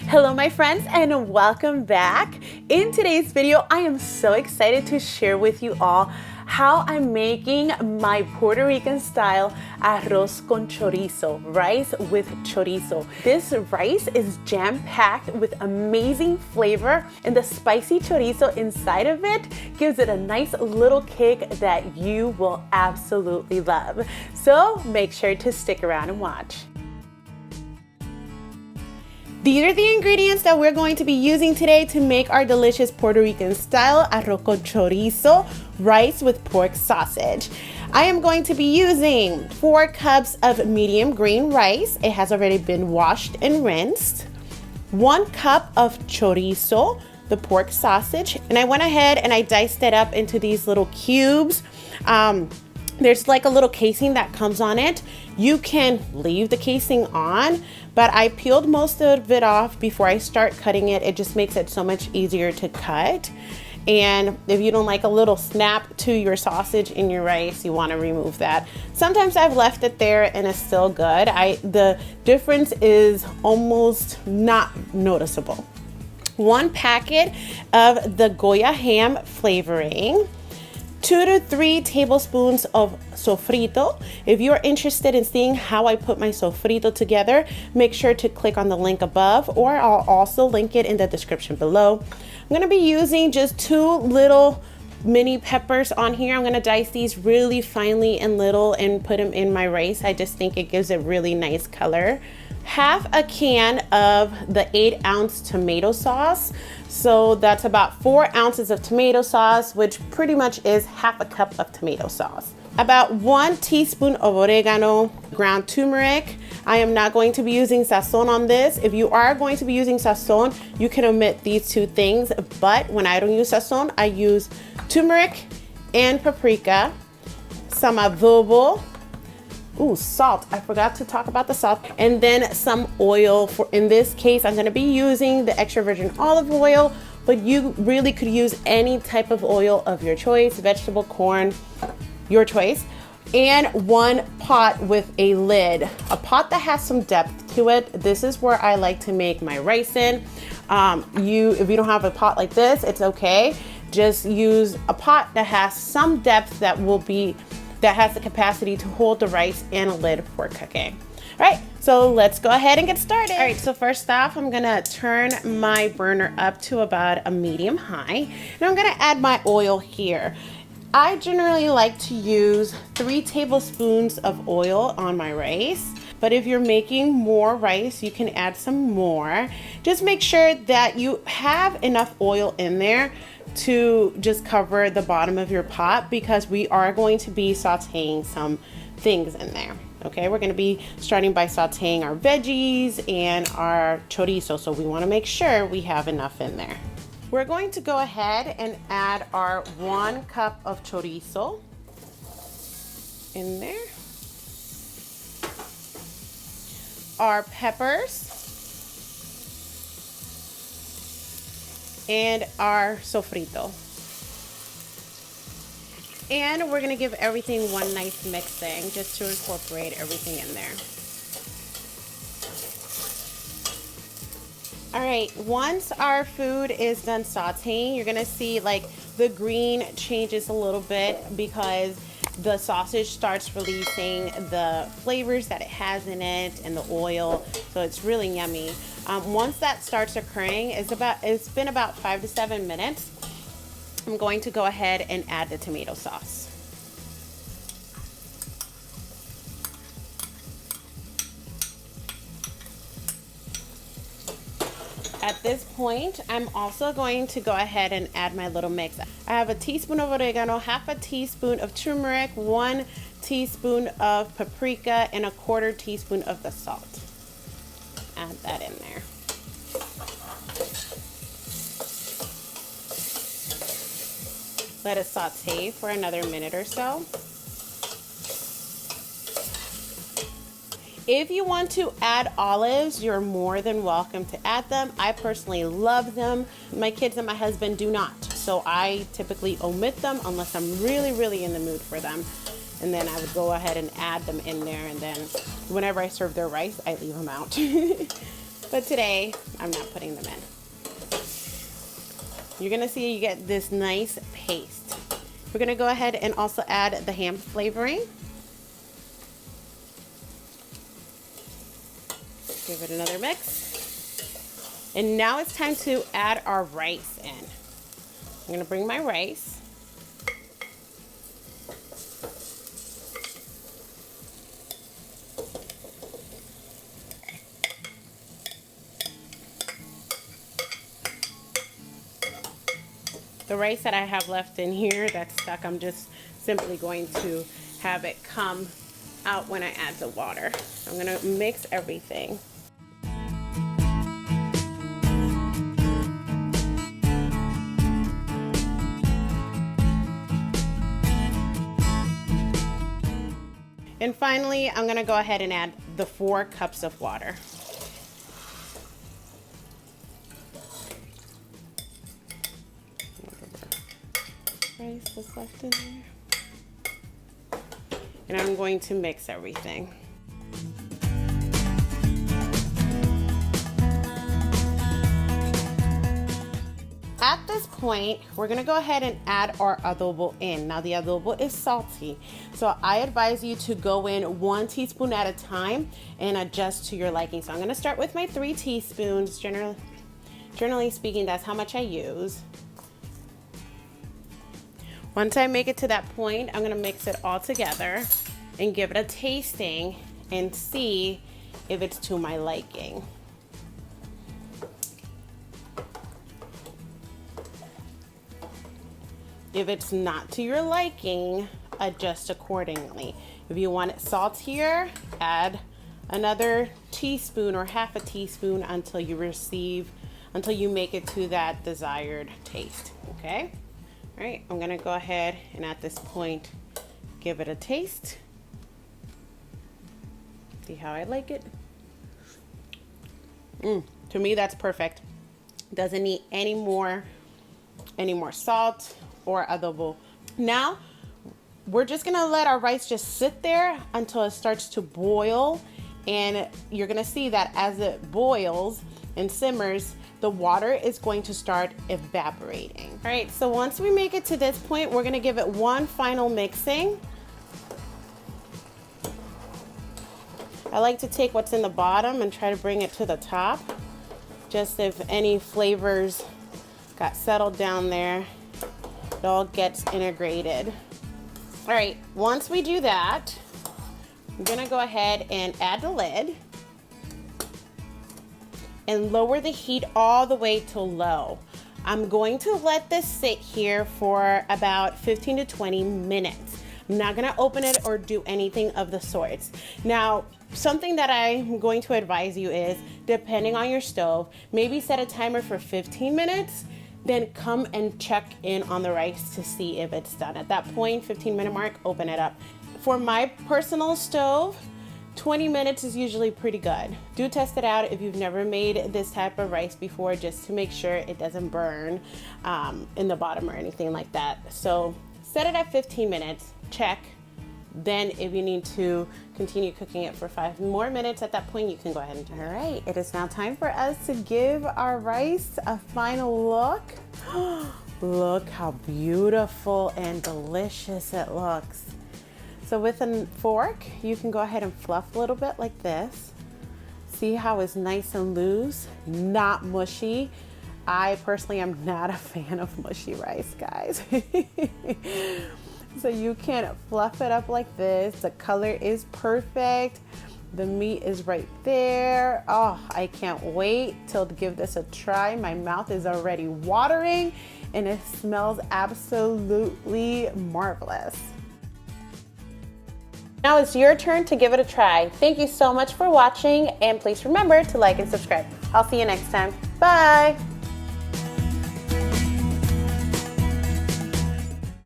Hello my friends and welcome back. In today's video, I am so excited to share with you all how I'm making my Puerto Rican style arroz con chorizo, rice with chorizo. This rice is jam-packed with amazing flavor, and the spicy chorizo inside of it gives it a nice little kick that you will absolutely love. So make sure to stick around and watch. These are the ingredients that we're going to be using today to make our delicious Puerto Rican style arroz con chorizo, rice with pork sausage. I am going to be using 4 cups of medium green rice. It has already been washed and rinsed. 1 cup of chorizo, the pork sausage, and I went ahead and I diced it up into these little cubes. There's like a little casing that comes on it. You can leave the casing on, but I peeled most of it off before I start cutting it. It just makes it so much easier to cut. And if you don't like a little snap to your sausage in your rice, you want to remove that. Sometimes I've left it there and it's still good. The difference is almost not noticeable. 1 packet of the Goya ham flavoring. 2 to 3 tablespoons of sofrito. If you're interested in seeing how I put my sofrito together, make sure to click on the link above, or I'll also link it in the description below. I'm gonna be using just 2 little mini peppers on here. I'm gonna dice these really finely and little and put them in my rice. I just think it gives a really nice color. Half a can of the 8-ounce tomato sauce. So that's about 4 ounces of tomato sauce, which pretty much is half a cup of tomato sauce. About 1 teaspoon of oregano, ground turmeric. I am not going to be using sazon on this. If you are going to be using sazon, you can omit these 2 things, but when I don't use sazon, I use turmeric and paprika, some adobo, salt. I forgot to talk about the salt. And then some oil. In this case, I'm going to be using the extra virgin olive oil, but you really could use any type of oil of your choice, vegetable, corn, your choice. And 1 pot with a lid, a pot that has some depth to it. This is where I like to make my rice in. If you don't have a pot like this, it's okay. Just use a pot that has some depth that has the capacity to hold the rice and a lid for cooking. All right, so let's go ahead and get started. All right, so first off, I'm gonna turn my burner up to about a medium high, and I'm gonna add my oil here. I generally like to use 3 tablespoons of oil on my rice, but if you're making more rice, you can add some more. Just make sure that you have enough oil in there to just cover the bottom of your pot, because we are going to be sauteing some things in there. Okay, we're going to be starting by sauteing our veggies and our chorizo, so we want to make sure we have enough in there. We're going to go ahead and add our 1 cup of chorizo in there, our peppers, and our sofrito. And we're gonna give everything one nice mixing just to incorporate everything in there. All right, once our food is done sauteing, you're gonna see like the green changes a little bit because the sausage starts releasing the flavors that it has in it and the oil, so it's really yummy. Once that starts occurring, it's been about 5 to 7 minutes. I'm going to go ahead and add the tomato sauce. At this point, I'm also going to go ahead and add my little mix. I have a teaspoon of oregano, half a teaspoon of turmeric, 1 teaspoon of paprika, and 1/4 teaspoon of the salt. Add that in there. Let it saute for another minute or so. If you want to add olives, you're more than welcome to add them. I personally love them. My kids and my husband do not, so I typically omit them unless I'm really in the mood for them. And then I would go ahead and add them in there, and then whenever I serve their rice, I leave them out. but today I'm not putting them in. You're gonna see you get this nice paste. We're gonna go ahead and also add the ham flavoring. Give it another mix. And now it's time to add our rice in. I'm gonna bring my rice. The rice that I have left in here that's stuck, I'm just simply going to have it come out when I add the water. I'm gonna mix everything. And finally, I'm gonna go ahead and add the 4 cups of water. Rice that's left in there. And I'm going to mix everything. At this point, we're gonna go ahead and add our adobo in. Now the adobo is salty, so I advise you to go in 1 teaspoon at a time and adjust to your liking. So I'm gonna start with my 3 teaspoons. Generally speaking, that's how much I use. Once I make it to that point, I'm gonna mix it all together and give it a tasting and see if it's to my liking. If it's not to your liking, adjust accordingly. If you want it saltier, add another teaspoon or half a teaspoon until you make it to that desired taste, okay? All right, I'm gonna go ahead and at this point, give it a taste. See how I like it? To me, that's perfect. Doesn't need any more salt or adobo. Now, we're just gonna let our rice just sit there until it starts to boil, and you're gonna see that as it boils and simmers, the water is going to start evaporating. All right, so once we make it to this point, we're gonna give it one final mixing. I like to take what's in the bottom and try to bring it to the top, just if any flavors got settled down there, it all gets integrated. All right, once we do that, I'm gonna go ahead and add the lid and lower the heat all the way to low. I'm going to let this sit here for about 15 to 20 minutes. I'm not gonna open it or do anything of the sorts. Now, something that I'm going to advise you is, depending on your stove, maybe set a timer for 15 minutes, then come and check in on the rice to see if it's done. At that point, 15-minute mark, open it up. For my personal stove, 20 minutes is usually pretty good. Do test it out if you've never made this type of rice before, just to make sure it doesn't burn in the bottom or anything like that. So set it at 15 minutes, check. Then if you need to continue cooking it for 5 more minutes, at that point you can go ahead and all right, it is now time for us to give our rice a final look. Look how beautiful and delicious it looks. So with a fork, you can go ahead and fluff a little bit like this. See how it's nice and loose, not mushy. I personally am not a fan of mushy rice, guys. So you can fluff it up like this. The color is perfect. The meat is right there. Oh, I can't wait to give this a try. My mouth is already watering and it smells absolutely marvelous. Now it's your turn to give it a try. Thank you so much for watching, and please remember to like and subscribe. I'll see you next time. Bye.